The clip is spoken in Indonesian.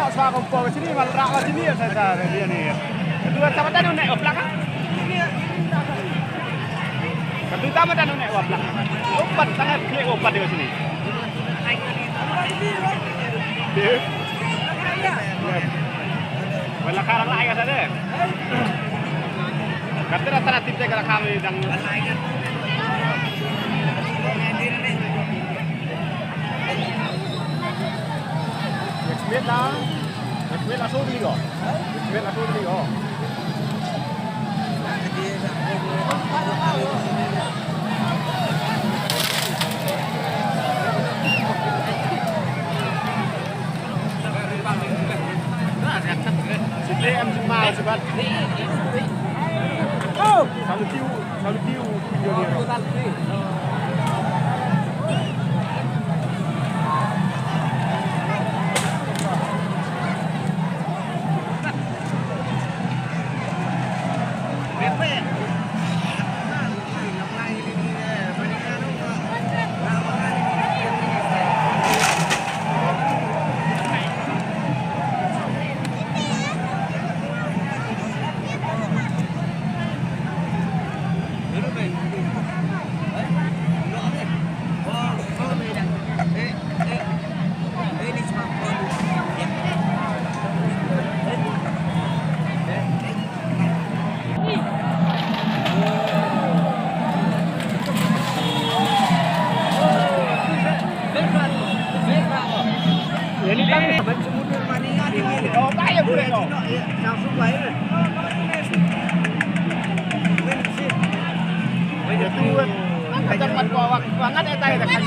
nak suara kompor ke sini malah rak sini saya dia ni. Kedua sama dah naik oplak kan? Kedua sama dah naik oplak. Opat sangat klik opat di sini. Dia. Wala karang lain kan ada. Kata rata-rata tipnya kalau kami dan biết là số đi rồi biết là số đi rồi Sini em mau cepat. Oh, selalu tiu video dia. Oh, kaya boleh kau. Langsung baik. Bây tu kan cepat bawa banget eta eta kan.